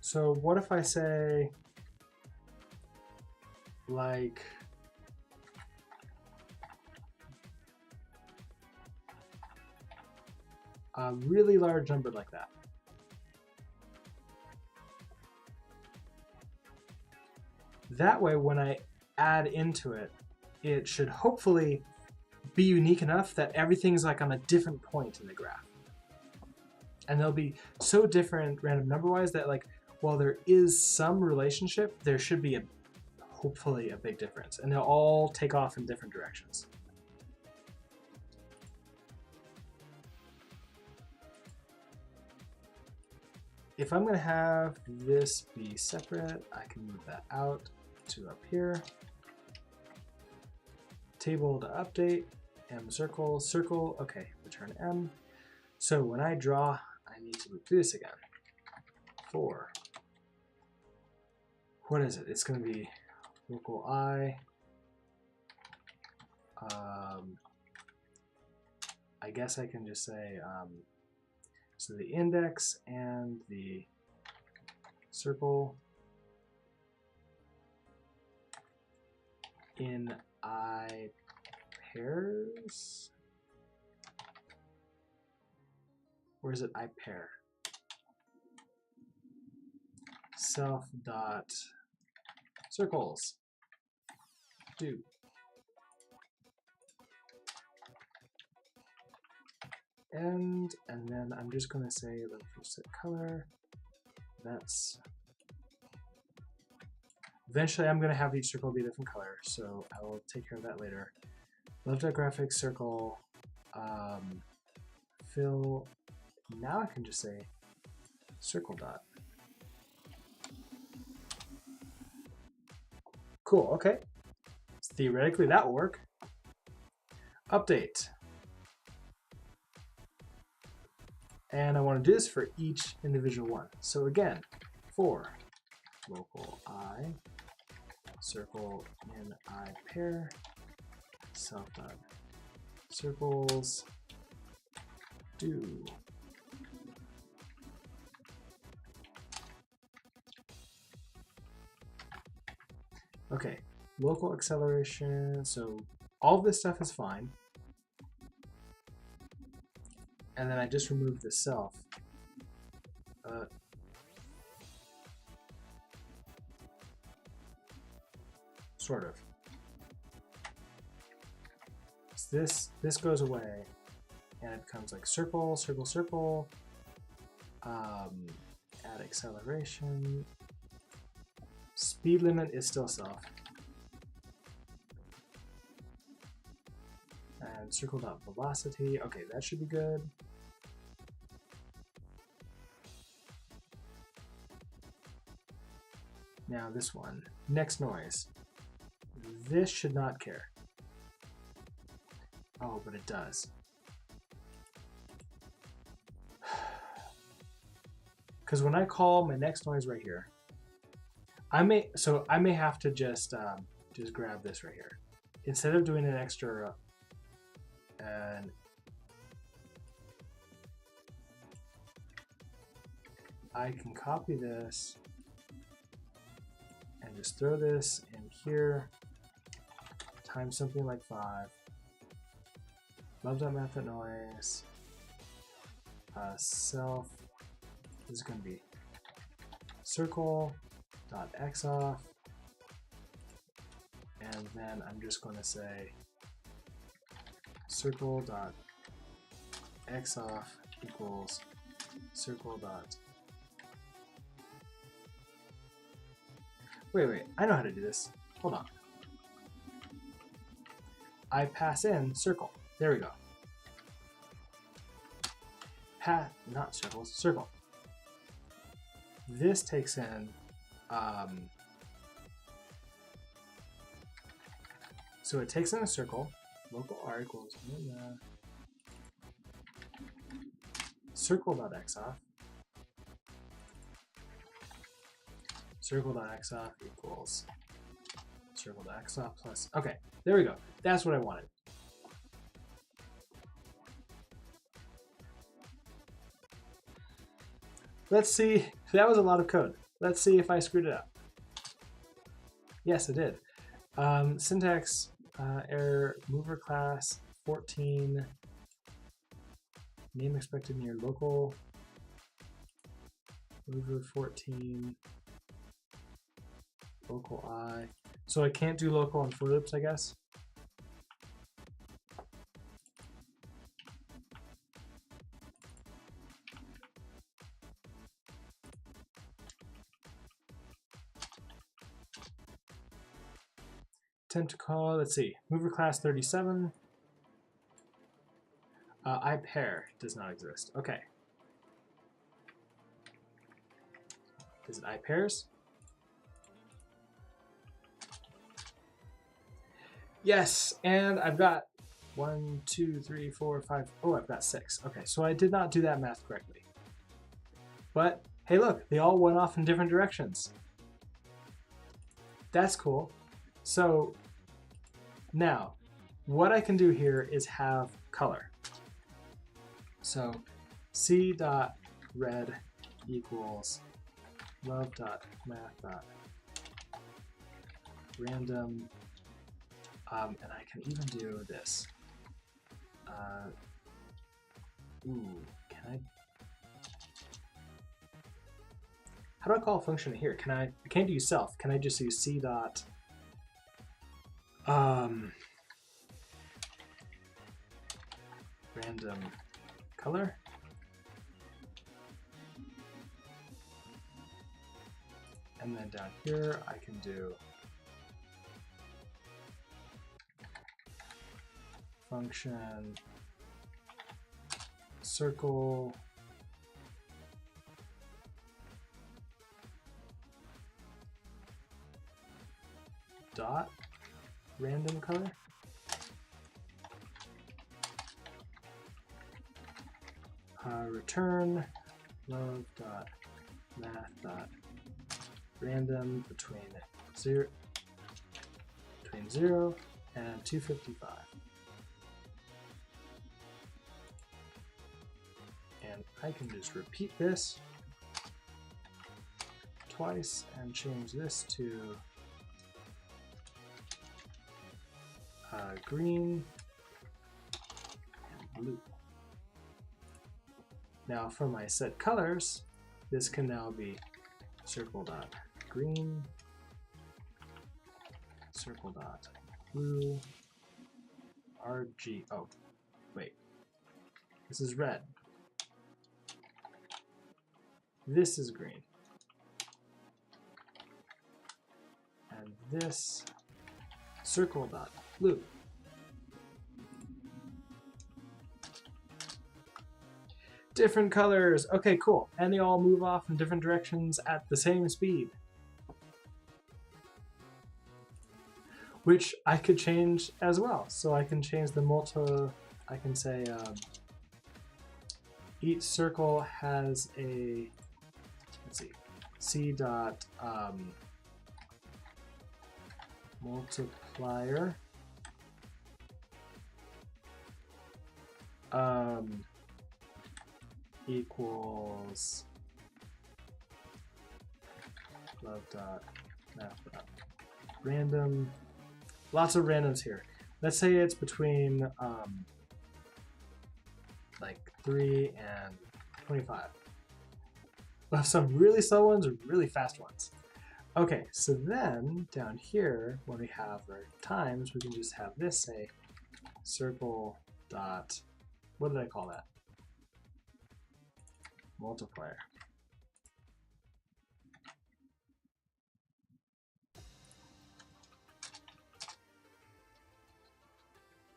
So what if I say like a really large number like that? That way, when I add into it, it should hopefully be unique enough that everything's like on a different point in the graph. And they'll be so different random number-wise that, like, while there is some relationship, there should be hopefully a big difference. And they'll all take off in different directions. If I'm going to have this be separate, I can move that out to up here. Table to update, M circle, circle, okay, return M. So when I draw, I need to do this again. 4. What is it? It's going to be local I. I guess I can just say, so the index and the circle in I pairs, or is it I pair? Self dot circles do. And then I'm just going to say let's set color. That's eventually I'm going to have each circle be a different color, so I will take care of that later. Love.graphics circle fill. Now I can just say circle dot. Cool. Okay. So theoretically that will work. Update. And I want to do this for each individual one. So again, 4 local I circle in I pair self dot circles do. Okay, local acceleration. So all of this stuff is fine. And then I just remove the self. Sort of. So this goes away, and it becomes like circle, circle, circle. Add acceleration. Speed limit is still self. And circle dot velocity. Okay, that should be good. Now this one, next noise. This should not care. Oh, but it does. Because when I call my next noise right here, I may have to just grab this right here instead of doing an extra. And I can copy this and just throw this in here, times something like 5. Love.math.noise. self is going to be circle.xoff, and then I'm just going to say circle.xoff equals circle dot. Wait, I know how to do this. Hold on. I pass in circle. There we go. Not circles, circle. This takes in so it takes in a circle. Local r equals circle.xoff. Circle.xoff equals circle.xoff plus. Okay, there we go. That's what I wanted. Let's see. That was a lot of code. Let's see if I screwed it up. Yes, I did. Syntax error, mover class 14, name expected near local, mover 14, local I. So I can't do local on for loops, I guess. Attempt to call, let's see, mover class 37. iPair does not exist. Okay. Is it iPairs? Yes, and I've got 1, 2, 3, 4, 5. Oh, I've got 6. Okay, so I did not do that math correctly. But hey, look, they all went off in different directions. That's cool. So now, what I can do here is have color. So c.red equals love.math.random, and I can even do this. Can I? How do I call a function here? I can't use self. Can I just use c dot random color? And then down here I can do function circle dot random color. Return love dot math dot random between 0 and 255. And I can just repeat this twice and change this to green and blue. Now for my set colors, this can now be circle.green, circle.blue, RG, oh, wait, this is red. This is green. And this circle.blue. Different colors. Okay, cool. And they all move off in different directions at the same speed. Which I could change as well. So I can change the I can say each circle has a, let's see, c dot multiplier equals love dot math dot random. Lots of randoms here. Let's say it's between like 3 and 25. We'll have some really slow ones or really fast ones. Okay, so then down here, when we have our times, we can just have this say circle dot, what did I call that? Multiplier.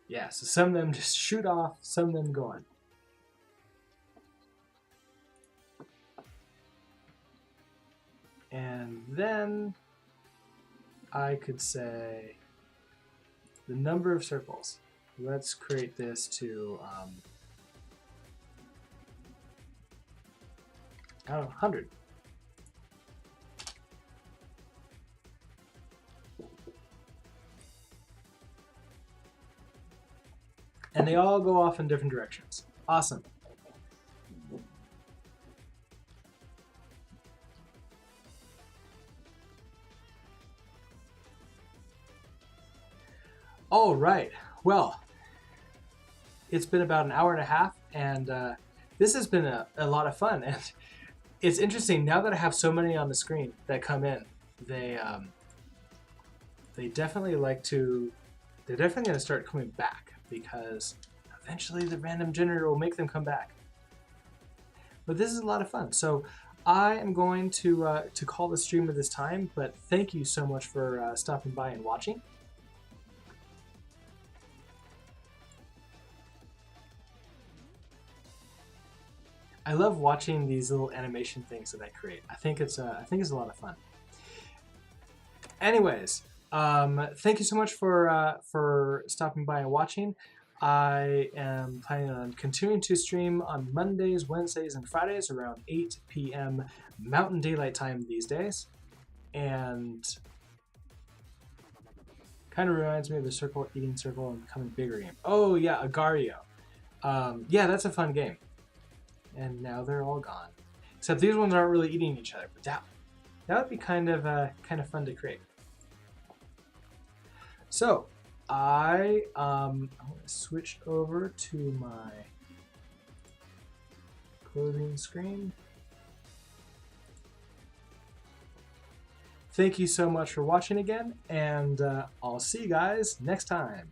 Yeah, so some of them just shoot off, some of them go on. And then I could say the number of circles. Let's create this to, I don't know, 100. And they all go off in different directions. Awesome. All right. Well, it's been about an hour and a half, and this has been a lot of fun. And it's interesting now that I have so many on the screen that come in. They definitely like to. They're definitely going to start coming back because eventually the random generator will make them come back. But this is a lot of fun. So I am going to call the stream at this time. But thank you so much for stopping by and watching. I love watching these little animation things that I create. I think it's a lot of fun. Anyways, thank you so much for stopping by and watching. I am planning on continuing to stream on Mondays, Wednesdays, and Fridays around 8 p.m. Mountain Daylight Time these days, and kind of reminds me of the Circle Eating Circle and Becoming Bigger game. Oh yeah, Agario. Yeah, that's a fun game. And now they're all gone. Except these ones aren't really eating each other, but that would be kind of fun to create. So I'm going to switch over to my closing screen. Thank you so much for watching again, and I'll see you guys next time.